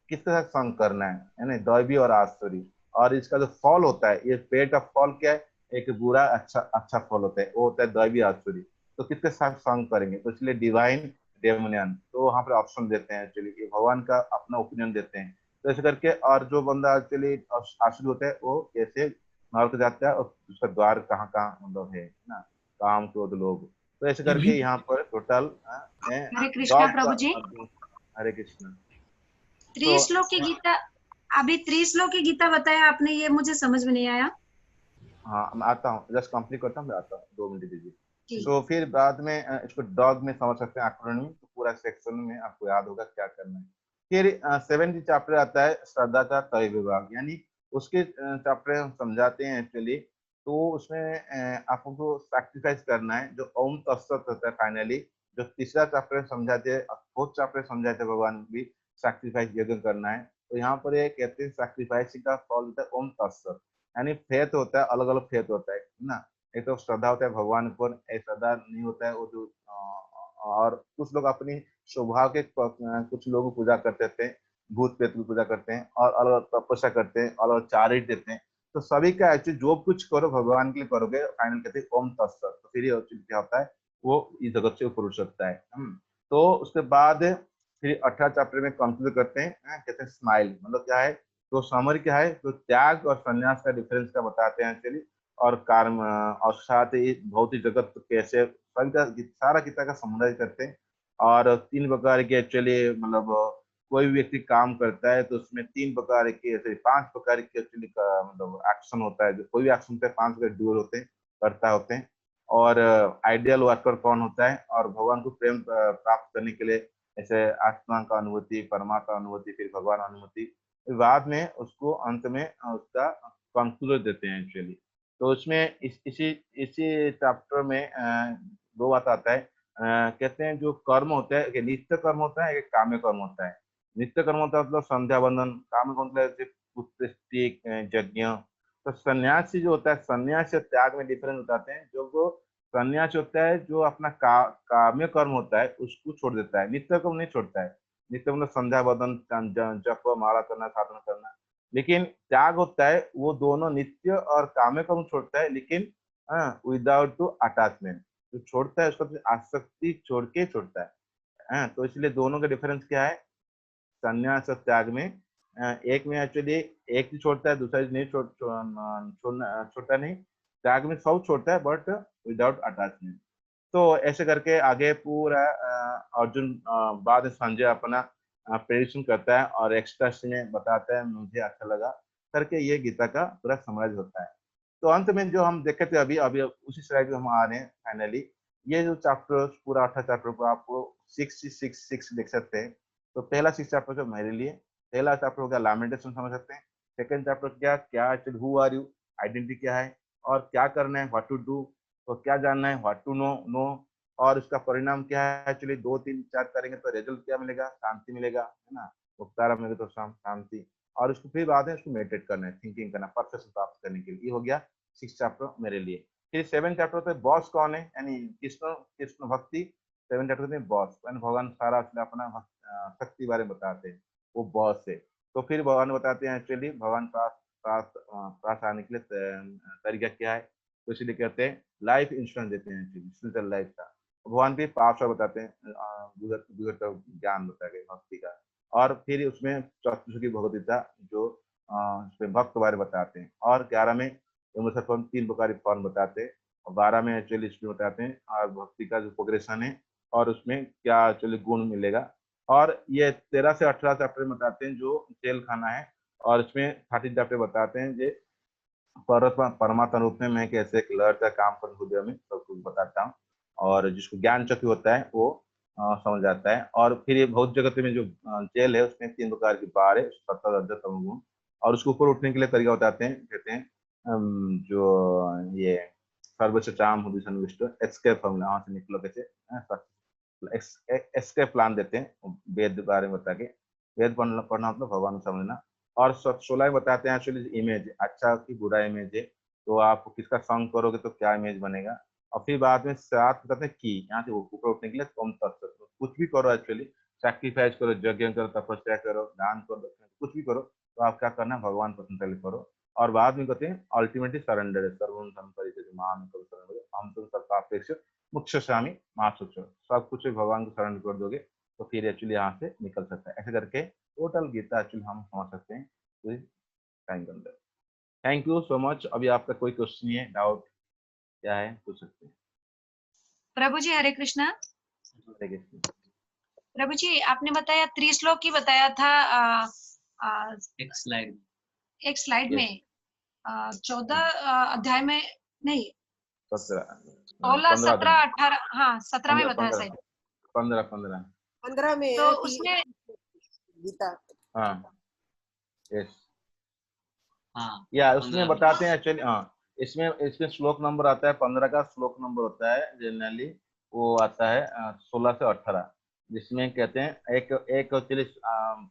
किसके साथ संग करना है ना, दैवी और आसुरी। और इसका जो फल होता है, ये पेड़ का फल क्या है, एक बुरा अच्छा अच्छा फल होता है, वो होता है दैवी आसुरी। तो किसके साथ संग करेंगे, तो इसलिए डिवाइन डेमोनियन, तो वहां पर ऑप्शन देते हैं एक्चुअली, ये भगवान का अपना ओपिनियन देते हैं। तो ऐसे करके, और जो बंदा एक्चुअली आसुरी होता है वो कैसे नरक जाता है और उसका द्वार कहाँ कहाँ मतलब है ना, काम क्रोध लोग। तो ऐसे ये भी करके यहाँ पर टोटल हरे कृष्णा डॉग का प्रभु जी। हरे कृष्ण। तो त्रिश्लोक की गीता, अभी त्रिश्लोक की गीता बताया आपने, ये मुझे समझ में नहीं आया। हाँ मैं आता हूँ, जस्ट कंप्लीट करता हूँ, मैं आता हूँ, 2 मिनट दीजिए। जी। तो फिर बाद में इसको डॉग में समझ सकते हैं, एक्रोनिम, तो पूरा सेक्शन में आपको याद होगा क्या करना है। फिर 70 चैप्टर आता है श्रद्धा का तय विभाग, यानी उसके चैप्टर हम समझाते हैं एक्चुअली। तो उसमें आपको सैक्रिफाइस करना है, जो ओम तत्सत होता है फाइनली, जो तीसरा चैप्टर समझाते हैं, फोर्थ चैप्टर समझाते हैं भगवान भी सैक्रिफाइस यज्ञ करना है। तो यहाँ पर ये कहते हैं सैक्रिफाइसिंग का फल होता है ओम तत्सत, यानी फेथ होता है, अलग अलग फेथ होता है ना। एक तो श्रद्धा होता है भगवान पर, एक श्रद्धा नहीं होता है वो जो और कुछ लोग अपनी स्वभाव के कुछ लोग पूजा करते थे, भूत प्रेत की पूजा करते हैं, और अलग अलग तपस्या करते हैं, अलग अलग चारिट देते हैं। तो सभी का एक्चुअली जो कुछ करो भगवान के लिए करोगे, फाइनल कहते हैं ओम तत्सत। तो फिर ये क्या होता है, वो इस जगत से ऊपर उठ सकता है। तो उसके बाद फिर 18 चैप्टर में कंक्लूड करते हैं, कहते हैं स्माइल, मतलब क्या है। तो समर क्या है, तो त्याग और संन्यास का डिफरेंस का बताते हैं एक्चुअली, और कर्म और साथ ही भौतिक जगत कैसे सभी का सारा गीता का समुदाय करते हैं। और 3 प्रकार के एक्चुअली मतलब कोई भी व्यक्ति काम करता है तो उसमें 3 प्रकार के ऐसे 5 प्रकार के एक्चुअली मतलब एक्शन होता है, जो कोई भी एक्शन होता है 5 का डूअर होते हैं, करता होते हैं। और आइडियल वर्कर कौन होता है, और भगवान को प्रेम प्राप्त करने के लिए ऐसे आत्मा का अनुभूति, परमात्मा अनुभूति, फिर भगवान अनुभूति, बाद में उसको अंत में उसका कंक्लूजन देते हैं एक्चुअली। तो उसमें इसी इसी चैप्टर में 2 बात आता है। कहते हैं जो कर्म होता है, नित्य कर्म होता है, एक काम्य कर्म होता है। नित्य कर्म होता है मतलब संध्या वंदन, काम्य कर्म होता है पुष्टि यज्ञ। तो सन्यासी जो होता है, सन्यास या त्याग में डिफरेंस बताते हैं। जो वो सन्यास होता है जो अपना काम्य कर्म होता है उसको छोड़ देता है, नित्य कर्म नहीं छोड़ता है। नित्य मतलब संध्या वंदन, जप माला करना, साधना करना। लेकिन त्याग होता है वो दोनों नित्य और काम्य कर्म छोड़ता है, लेकिन विदाउट टू अटैचमेंट, जो छोड़ता है उसका आसक्ति छोड़ के छोड़ता है। तो इसलिए दोनों का डिफरेंस क्या है, संन्यास और त्याग में। एक में एक्चुअली एक ही छोड़ता है, दूसरा नहीं छोड़ना, छोड़ता नहीं। त्याग में सब छोड़ता है बट विदाउट अटैचमेंट। तो ऐसे करके आगे पूरा अर्जुन बाद में संजय अपना प्रेडिक्शन करता है और एक्स्ट्रा में बताता है मुझे अच्छा लगा करके, ये गीता का पूरा समराइज होता है। तो अंत में जो हम देखे थे अभी अभी उसी स्लाइड पे हम आ रहे हैं फाइनली। ये जो चैप्टर पूरा 18 चैप्टर को आपको 6 देख सकते हैं। तो पहला 6 चैप्टर जो मेरे लिए, पहला चैप्टर हो गया लैमेंटेशन, समझ सकते हैं। सेकंड चैप्टर क्या क्या actually who are you, identity क्या है और क्या करना है, व्हाट टू डू, तो क्या जानना है, व्हाट टू नो और उसका परिणाम क्या है। एक्चुअली 2 3 4 करेंगे तो रिजल्ट क्या मिलेगा, शांति मिलेगा, है ना। उपकारा मिलेगा तो शांति, और उसको फिर बाद में उसको मेडिटेट करना है, थिंकिंग करना, परफेक्शन प्राप्त करने के लिए। ये हो गया 6 चैप्टर मेरे लिए। फिर 7 चैप्टर होता है बॉस कौन है, यानी कृष्ण कृष्ण भक्ति। 7 चैप्टर में बॉस यानी भगवान सारा अपना शक्ति बारे में बताते हैं, वो बॉस है। तो फिर भगवान बताते हैं एक्चुअली भगवान पास आने के लिए तरीका क्या है। तो इसलिए कहते हैं लाइफ इंश्योरेंस देते हैं, एक्चुअली लाइफ का। भगवान भी पाप बताते हैं, ज्ञान बता गए भक्ति का। और फिर उसमें चतुर्मुखी भगवत गीता जो उसमें भक्त बारे बताते हैं। और 11 में 3 प्रकार के फॉर्म बताते हैं, और 12 में एक्चुअली इसमें बताते हैं और भक्ति का जो प्रोग्रेशन है और उसमें क्या एक्चुअली गुण मिलेगा। और ये 13 से 18 चैप्टर में बताते हैं जो तेल खाना है, और इसमें 30 चैप्टर बताते हैं जो परमात्मा रूप में मैं कैसे एक लहर का काम कर हृदय में सब कुछ बताता हूँ। और जिसको ज्ञान चक्र होता है वो समझ जाता है। और फिर ये भौत जगत में जो जेल है उसमें 3 प्रकार की बार है, सत्ता रजत तमोगुण, और उसको ऊपर उठने के लिए तरीका बताते हैं। कहते हैं जो ये सर्वोच्च चाम हुदी सन्विष्ट एस्केप फॉर्मूला, वहां से निकलो कैसे एस्केप प्लान देते हैं वेद बारे में बता के। वेद पढ़ना मतलब भगवान को समझना। और 16 बताते हैं एक्चुअली इमेज, अच्छा की बुरा इमेज है, तो आप किसका सॉन्ग करोगे तो क्या इमेज बनेगा। और फिर बाद में 7 बताते हैं की, यहाँ से ऊपर उठने के लिए तुम तत्व, कुछ भी करो एक्चुअली, सैक्रिफाइस करो, यज्ञ करो, तपस्या करो, दान करो, कुछ भी करो, तो आप क्या करना है भगवान पसंद पहले करो। और बाद में कहते हैं अल्टीमेटली सरेंडर है, सर्वम मान करो, हम तुम सबका अपेक्ष मुख्य स्वामी महासुच, सब कुछ भगवान को सरेंडर कर दोगे तो फिर एक्चुअली यहाँ से निकल सकता है। ऐसे करके टोटल गीता एक्चुअली हम समझ सकते हैं टाइम के अंदर। Thank you so much. अभी आपका कोई क्वेश्चन है, डाउट क्या है, पूछ सकते हैं। प्रभु जी हरे कृष्णा। प्रभु जी आपने बताया त्रिश्लोक की बताया था एक स्लाइड में 14 अध्याय में नहीं, 16 17 18 हाँ 17 में बताया शायद 15 में तो उसमें गीता। हाँ यस या उसमें बताते हैं एक्चुअली। हाँ इसमें श्लोक नंबर आता है 15 का श्लोक नंबर होता है जनरली, वो आता है 16 से 18, जिसमें कहते हैं एक एक्चुअली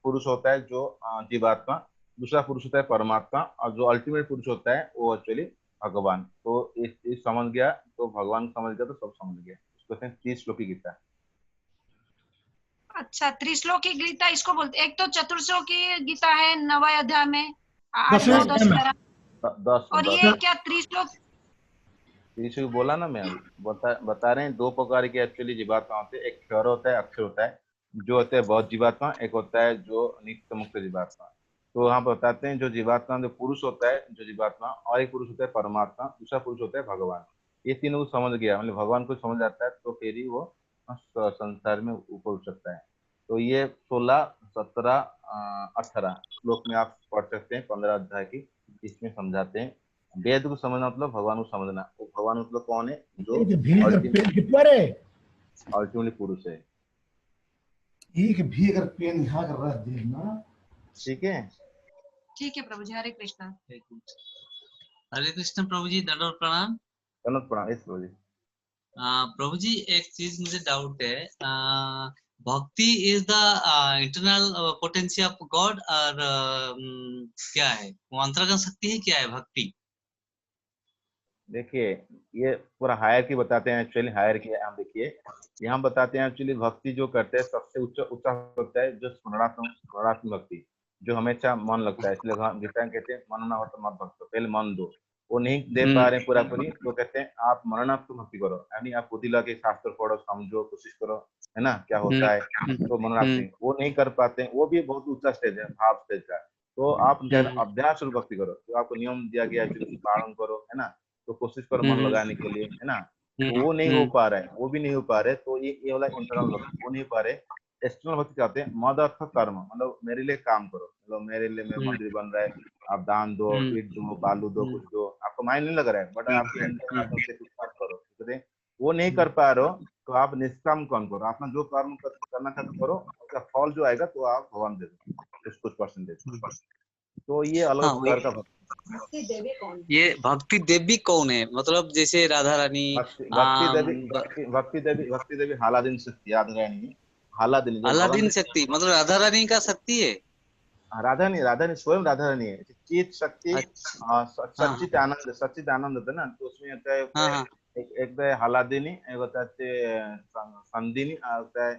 पुरुष होता है जो जीवात्मा, दूसरा पुरुष होता है परमात्मा, और जो अल्टीमेट पुरुष होता है वो एक्चुअली भगवान। तो इस समझ गया तो भगवान समझ गया तो सब समझ गया। इसको कहते हैं 30 श्लोकी गीता। अच्छा त्रिश्लोकी गीता इसको बोलते, एक तो चतुर्श्लोकी गीता है 9वें अध्याय में 8 10वें 9 10 अध्याय में। 11 और ये क्या त्रिश्लोक त्रिशु बोला ना मैं अभी, बता रहे हैं 2 प्रकार के एक्चुअली जीवात्मा होते हैं, एक क्षर होता है, अक्षर होता है, जो होते हैं बहुत जीवात्मा, एक होता है जो नित्य मुक्त जीवात्मा। तो हम बताते हैं जो जीवात्मा जो पुरुष होता है जो जीवात्मा, और एक पुरुष होता है परमात्मा, दूसरा पुरुष होता है भगवान। ये तीनों को समझ गया, मतलब भगवान को समझ आता है तो फिर ही वो संसार में ऊपर उठ सकता है। तो ये 16 17 18 श्लोक में आप पढ़ सकते हैं 15 अध्याय की, इसमें समझाते हैं वेद को समझना मतलब भगवान को समझना। वो भगवान मतलब कौन है, जो अल्टीमेटली पुरुष है। एक भी अगर पेन यहाँ कर रहा है देखना, ठीक है प्रभु जी हरे कृष्णा। हरे कृष्ण प्रभु जी, दंडवत प्रणाम। प्रणाम इस प्रभु जी। प्रभु जी एक चीज मुझे डाउट है, भक्ति is the internal potential of God, और क्या है वो अंतर्गत शक्ति है, क्या है भक्ति? देखिए ये पूरा हायर की बताते हैं एक्चुअली, हायर की हम देखिए यहाँ बताते हैं एक्चुअली भक्ति जो करते हैं सबसे ऊंचा होता है जो स्मरणात्मक भक्ति, जो हमेशा मन लगता है। इसलिए गीता कहते हैं मन ना हो तो मत भक्तो, पहले मन दो। वो नहीं दे पा रहे पूरा पूरी तो कहते हैं आप मननात्मक भक्ति करो, यानी आप बुद्धि लगे शास्त्र पढ़ो, समझो, कोशिश करो, है ना क्या होता है, तो मननात्मक वो नहीं कर पाते, वो भी बहुत ऊंचा स्टेज है, भाव स्टेज का। तो आप अभ्यास भक्ति करो, तो आपको नियम दिया गया पालन करो, है ना, तो कोशिश करो मन लगाने के लिए, है ना। तो वो नहीं हो पा रहा है, वो भी नहीं हो पा रहे, तो ये वाला इंटरनल भक्ति वो नहीं हो पा रहे। एक्सटर्नल भक्ति कहते हैं मद अर्थ कर्म, मतलब मेरे लिए काम करो, मतलब मेरे लिए मैं मंदिर बन रहा है, आप दान दो, ईट दो, बालू दो, कुछ दो, आपको माइंड नहीं लग रहा है, बट आपके अंदर आप उनसे कुछ काम करो, ठीक है। वो नहीं कर पा रहे हो तो आप निष्काम कर्म करो, अपना जो कर्म करना चाहते हो करो, उसका फल जो आएगा तो आप भगवान दे दो कुछ परसेंटेज। तो ये अलग हाँ, प्रकार का भक्ति। भक्ति देवी कौन? ये भक्ति देवी कौन है? मतलब जैसे राधा रानी, भक्ति देवी हालादीन शक्ति, याद रानी हालादीन, जो अलादीन शक्ति, मतलब राधा रानी का शक्ति है। राधा नहीं स्वयं राधा रानी है। चित शक्ति, अच्छा। सच्चित आनंद होता है ना, तो उसमें होता है हाँ, एक है हालादिनी, एक होता है संदिनी, होता है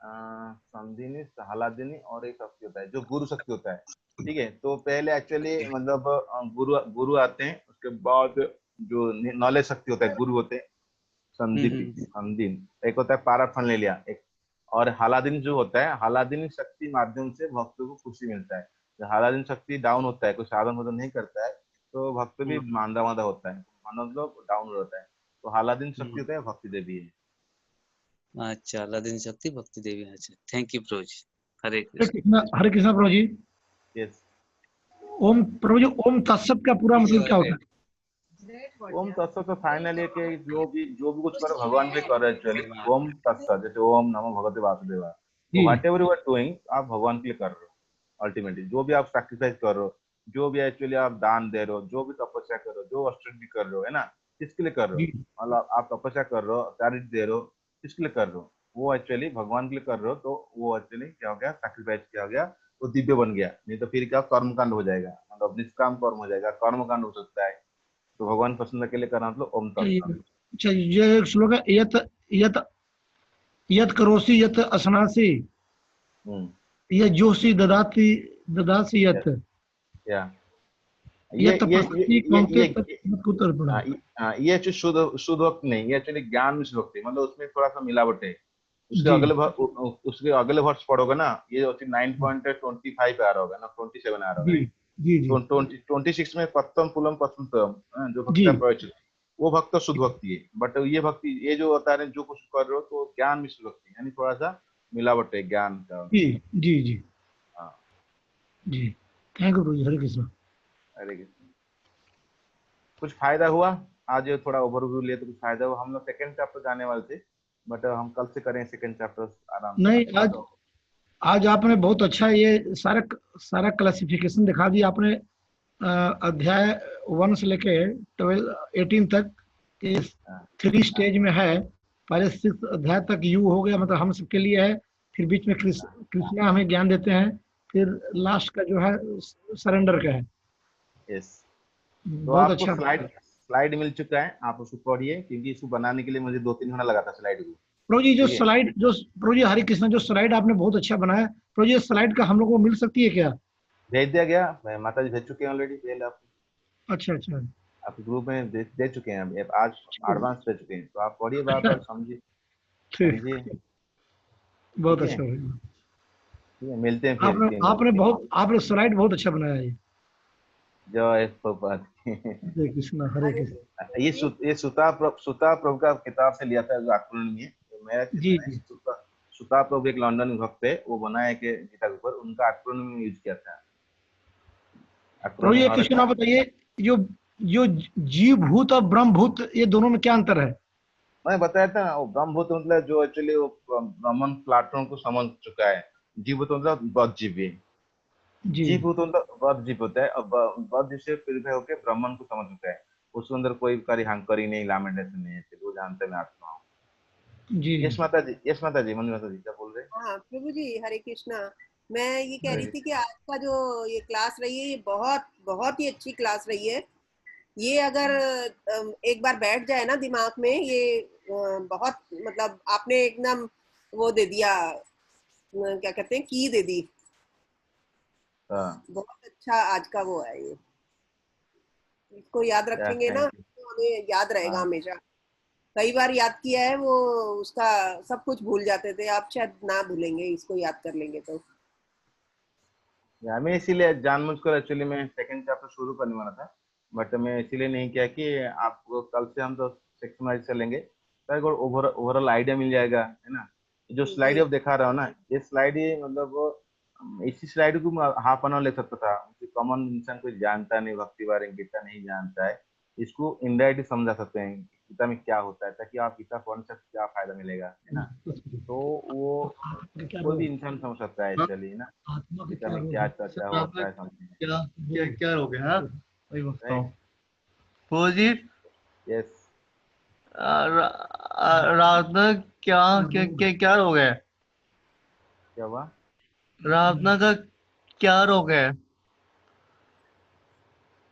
संदिनी, हालादिनी, और एक शक्ति होता है जो गुरु शक्ति होता है, ठीक है। तो पहले एक्चुअली मतलब गुरु आते हैं, उसके बाद जो नॉलेज शक्ति होता है गुरु होते हैं संदीन, एक होता है पाराफन ले लिया एक, और हालादिन जो होता है, हालादिन शक्ति माध्यम से भक्त को खुशी मिलता है। जब हालादिन शक्ति डाउन होता है, कोई साधन वाधन नहीं करता है, तो भक्त भी मांदा होता है, मतलब डाउन होता है, तो हालादिन शक्ति होता है भक्ति देवी है। अच्छा, अलादीन शक्ति भक्ति देवी। अच्छा, thank you Prabhu ji. Hare Hare Krishna. Krishna, Hare Krishna Prabhu ji. Yes. Om Prabhu ji, Om तत्सत का पूरा मतलब क्या होता है? ओम तत्सत तो फाइनली के जो भी कुछ करो भगवान भी कर रहे हैं एक्चुअली। ओम तत्सत, जैसे ओम नमो भगवते वासुदेवा, तो जी whatever you are doing आप भगवान के लिए कर रहे हो। अल्टीमेटली जो भी आप सैक्रिफाइस कर रहे हो, जो भी एक्चुअली आप दान दे रहे हो, जो भी तपस्या कर रहे हो, जो अस्ट्रेट कर रहे हो, है ना, किसके लिए कर रहे जी हो? मतलब आप तपस्या कर रहे हो, चैरिटी दे रहे हो, किसके लिए कर रहे हो? वो एक्चुअली भगवान के लिए कर रहे हो, तो वो एक्चुअली क्या हो गया, सैक्रिफाइस किया गया, तो दिव्य बन गया। नहीं तो फिर क्या कर्मकांड हो जाएगा, मतलब निष्काम कर्म हो जाएगा, कर्मकांड हो सकता है। तो भगवान प्रसन्न के लिए करना, मतलब ओम तत्सत। अच्छा, ये एक श्लोक है, यत यत यत करोसि यत असनासि यत जोषि ददाति ददासि यत या यत तपस्वी कौन्ते तत् कुतर्पणः। ये एक्चुअली शुद्ध भक्ति नहीं, ये एक्चुअली ज्ञान मिश्र भक्ति, मतलब उसमें थोड़ा सा मिलावट है। जी उसके अगले वर्ष पढ़ोगे ना, ये 9.25 आ रहा होगा ना, 27 आ रहा जी होगा। जी जी 26 में पत्तम पुलम पत्तम, जो जी भक्ति प्रवचन, वो भक्त शुद्ध भक्ति है। बट ये भक्ति, ये जो होता है जो कुछ कर रहे हो, तो ज्ञान मिश्र भक्ति, यानी थोड़ा सा मिलावट है ज्ञान का। जी जी जी हाँ, जी। थैंक यू प्रभु जी, हरे कृष्णा। हरे कृष्ण। कुछ फायदा हुआ आज? थोड़ा ओवरव्यू लिए तो कुछ फायदा हुआ। हम लोग सेकंड चैप्टर जाने वाले थे, बट हम कल से करें सेकंड चैप्टर आराम से। नहीं, आज आपने बहुत अच्छा ये सारा क्लासिफिकेशन दिखा दिया आपने। अध्याय 1 से लेके 18 तक ये 3 स्टेज में है। पहले 6 अध्याय तक यू हो गया, मतलब हम सबके लिए है, फिर बीच में कृष्णा हमें ज्ञान देते हैं, फिर लास्ट का जो है सरेंडर का है। यस। तो बहुत आपको अच्छा। स्लाइड मिल चुका है, आप उसको पढ़िए, क्योंकि इसको बनाने के लिए मुझे 2-3 घंटा लगा था स्लाइड को। प्रभु जी प्रभु जी हरे कृष्णा, जो स्लाइड आपने बहुत अच्छा बनाया, प्रभु जी स्लाइड का हम लोग को मिल सकती है क्या? भेज दिया गया, माता जी भेज चुके हैं ऑलरेडी, पहले आप अच्छा अच्छा, आप ग्रुप में दे चुके हैं, अब आज एडवांस दे चुके हैं, तो आप पढ़िए, बार समझिए। ठीक, बहुत ठीक है, अच्छा भाई। ठीक है, मिलते हैं फिर। आपने स्लाइड बहुत अच्छा बनाया है। जय प्रभुपाद। हरे कृष्णा, हरे कृष्णा। ये सुता प्रभु का किताब से लिया था, जो एक्रोनिमी है, तो मेरा जी जी सुता प्रभु एक लंदन में भक्त है, वो बनाए के गीता के ऊपर, उनका एक्रोनिमी यूज किया था। प्रभु जी, एक क्वेश्चन आप बताइए, जो जो जीव भूत और ब्रह्म भूत, ये दोनों में क्या अंतर है? मैं बताया था ना, वो ब्रह्मभूत मतलब जो एक्चुअली वो ब्राह्मण प्लेटफॉर्म को समझ चुका है। जीवभूत मतलब बद्ध जीव है। जी जीवभूत मतलब बद्ध जीव होता है, और बद्ध जीव से प्यूरिफाई होकर ब्राह्मण को समझ चुका है। उसके अंदर कोई हंकरी नहीं, लामेंटेशन नहीं है, वो जानते हैं मैं आत्मा हूँ। जी यश माता जी, मनु माता जी क्या बोल रहे हैं? हाँ प्रभु जी, हरे कृष्णा। मैं ये कह रही हरे थी कि आज का जो ये क्लास रही है, ये बहुत बहुत ही अच्छी क्लास रही है। ये अगर एक बार बैठ जाए ना दिमाग में, ये बहुत, मतलब आपने एकदम वो दे दिया, क्या कहते हैं, की दे दी। हाँ, बहुत अच्छा आज का वो है ये। इसको याद रखेंगे ना थैंक यू। तो हमें याद रहेगा हाँ, हमेशा। कई बार याद किया है, वो उसका सब कुछ भूल जाते थे, आप शायद ना भूलेंगे, इसको याद कर लेंगे तो। मैं इसीलिए जानबूझकर एक्चुअली मैं सेकंड चैप्टर शुरू करने वाला था, बट मैं इसीलिए नहीं किया कि आपको कल से हम तो सेक्शन वाइज चलेंगे, तो ओवरऑल आइडिया मिल जाएगा, है ना। जो स्लाइड जी अब दिखा रहा हूँ ना, ये स्लाइड ही मतलब इसी स्लाइड को हाफ एन आवर ले सकता था। कॉमन इंसान कोई जानता नहीं, भक्ति बारे में गीता नहीं जानता है, इसको इनडायरेक्टली समझा सकते हैं गीता में क्या होता है, ताकि आप गीता पढ़ने से क्या फायदा मिलेगा, है ना। तो वो क्या कोई भी रोग, इंसान समझ सकता है एक्चुअली, ना आत्मा का गीता क्या में रोग क्या है? चर्चा आपने होता है समथिंग, क्या क्या क्या रोग है? हाँ वही पूछता राइट। हूँ। फौजी यस। रात में क्या क्या क्या क्या रोग है? क्या हुआ? राधना का क्या रोग है?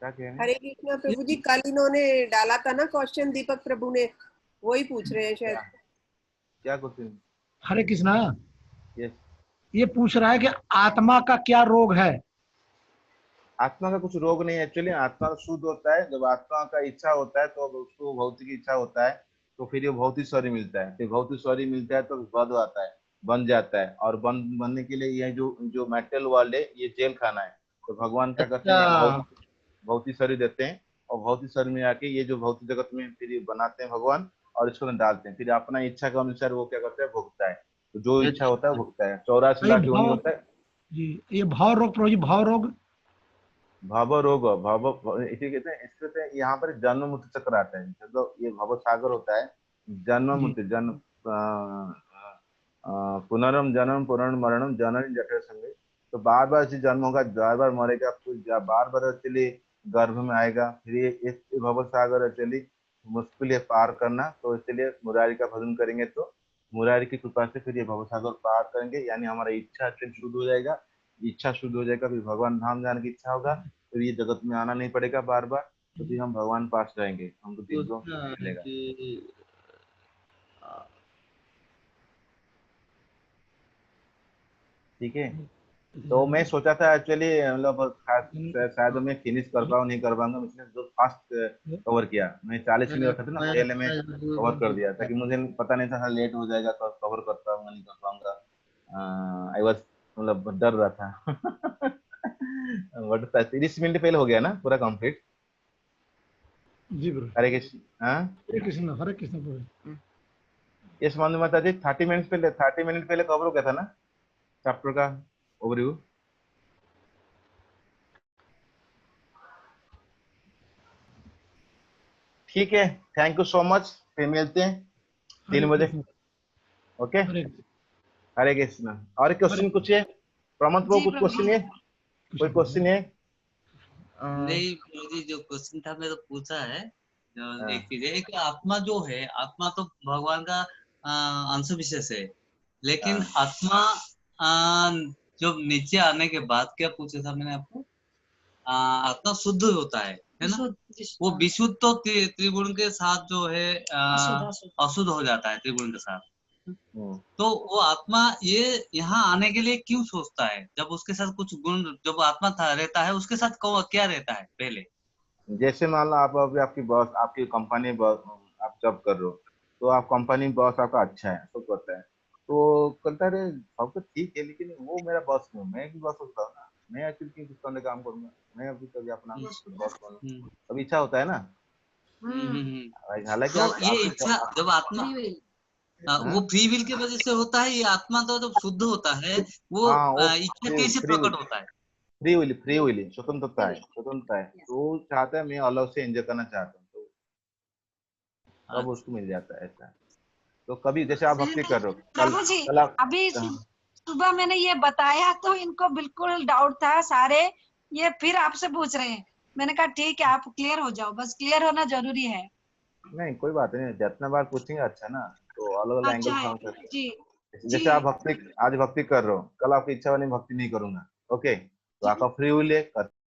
क्या कह रहे हैं? हरे कृष्णा प्रभु जी, कल इन्होंने डाला था ना क्वेश्चन, दीपक प्रभु ने, वही पूछ रहे हैं शायद। क्या क्या क्वेश्चन? हरे कृष्णा, यस। ये पूछ रहा है कि आत्मा का क्या रोग है? आत्मा का कुछ रोग नहीं है एक्चुअली, आत्मा शुद्ध होता है। जब आत्मा का इच्छा होता है तो उसको भौतिक इच्छा होता है, तो फिर ये भौतिक शरीर मिलता है, फिर भौतिक शरीर मिलता है तो बद आता है, बन जाता है। और बनने के लिए ये जो जो मेटल वर्ल्ड है, ये जेल खाना है। तो भगवान क्या करते अच्छा। हैं, भौतिक शरीर देते हैं, और भौतिक शरीर में आके ये जो भौतिक जगत में फिर ये बनाते हैं भगवान, और इसको डालते हैं, फिर अपना इच्छा के अनुसार वो क्या करता है, भोगता है। तो जो इच्छा होता है भोगता है, 84 ये लाख योनि भाव होता है। जी, ये भाव रोग प्रभु जी, भाव रोग। भव रोग, इसी कहते हैं, इसके कहते हैं यहाँ पर जन्म मृत्यु चक्र आता है। तो ये भव सागर होता है, जन्म जी मृत्यु, जन्म पुनरम जन्म पुनर् मरणम जनन जठर संगे। तो बार बार इसी जन्म होगा, बार बार मरेगा, फिर बार बार चलिए गर्भ में आएगा, फिर ये इस भव सागर चलिए मुश्किल है पार करना। तो इसलिए मुरारी का भजन करेंगे तो मुरारी की कृपा से फिर ये भव सागर पार करेंगे, यानी हमारा इच्छा शुद्ध हो जाएगा। इच्छा शुद्ध हो जाएगा, फिर भगवान धाम जाने की इच्छा होगा, फिर ये जगत में आना नहीं पड़ेगा बार बार, तो फिर हम भगवान पास रहेंगे, हमको दिव्य पूछना है मिलेगा। कि ठीक है। तो मैं सोचा था एक्चुअली, मतलब शायद मैं फिनिश कर पाऊँ नहीं कर पाऊंगा, इसलिए जो फास्ट कवर किया। मैं 40 मिनट था ना पहले, मैं कवर कर दिया, ताकि मुझे पता नहीं था लेट हो जाएगा तो कवर कर पाऊंगा नहीं कर पाऊंगा। आई वाज, मतलब डर रहा था। बट 30 मिनट पहले हो गया ना पूरा कंप्लीट। जी प्रभु। हरे कृष्ण। हाँ, हरे कृष्ण, हरे कृष्ण प्रभु। ये संबंध माता जी 30 मिनट पहले कवर हो गया था ना चैप्टर का ओवरव्यू। ठीक है, थैंक यू सो मच, फिर मिलते हैं हरे 3 बजे। कृष्ण, ओके, हरे हरे कृष्ण। और हरे क्वेश्चन कुछ है प्रमोद को, जी कुछ प्रभु क्वेश्चन जी। है? कोई क्वेश्चन है? नहीं प्रभु जी, जो क्वेश्चन था मैं तो पूछा है। हाँ, एक चीज है कि आत्मा जो है, आत्मा तो भगवान का अंश विशेष है, लेकिन हाँ, आत्मा जो नीचे आने के बाद क्या पूछा था मैंने आपको, आत्मा शुद्ध होता है ना। वो विशुद्ध तो त्रिगुण के साथ जो है अशुद्ध हो जाता है त्रिगुण के साथ। हम्म। तो वो आत्मा ये यहाँ आने के लिए क्यों सोचता है, जब उसके साथ कुछ गुण, जब आत्मा था रहता है उसके साथ क्या रहता है पहले। जैसे मान लो आप अभी आपकी बॉस, आपकी कंपनी बॉस, आप जॉब कर रहे हो, तो आप कंपनी बॉस आपका अच्छा है, सब करता है, तो कहता है सब तो ठीक है, लेकिन वो मेरा बॉस क्यों, मैं भी बॉस होता हूँ ना, मैं आखिर क्यों कुछ करने काम करूंगा, मैं अभी कभी अपना बॉस बनूँ। हम्म, अब इच्छा होता है ना। हम्म। हालांकि तो आप ये आपके इच्छा जब आत्मा वो हाँ, फ्री विल की वजह से होता है, ये आत्मा तो जब शुद्ध होता है वो हाँ, वो इच्छा फ्री कैसे फ्री प्रकट होता है। फ्री विली स्वतंत्रता है, तो वो चाहता है मैं अलग से एंजॉय करना चाहता हूँ, तो तब अच्छा। उसको मिल जाता है ऐसा। तो कभी जैसे आप भक्ति कर रहे हो, कल प्रभु जी, कल आप अभी सुबह मैंने ये बताया तो इनको बिल्कुल डाउट था सारे, ये फिर आपसे पूछ रहे हैं। मैंने कहा ठीक है, आप क्लियर हो जाओ, बस क्लियर होना जरूरी है। नहीं, कोई बात नहीं, जितना बार पूछेंगे अच्छा ना, तो अलग अलग एंगल अच्छा है समझ सकते जी। हैं। जी जैसे आप भक्ति आज भक्ति कर रहे हो, कल आपकी इच्छा वाली भक्ति नहीं करूंगा, ओके, तो जी। आपका फ्री विल है,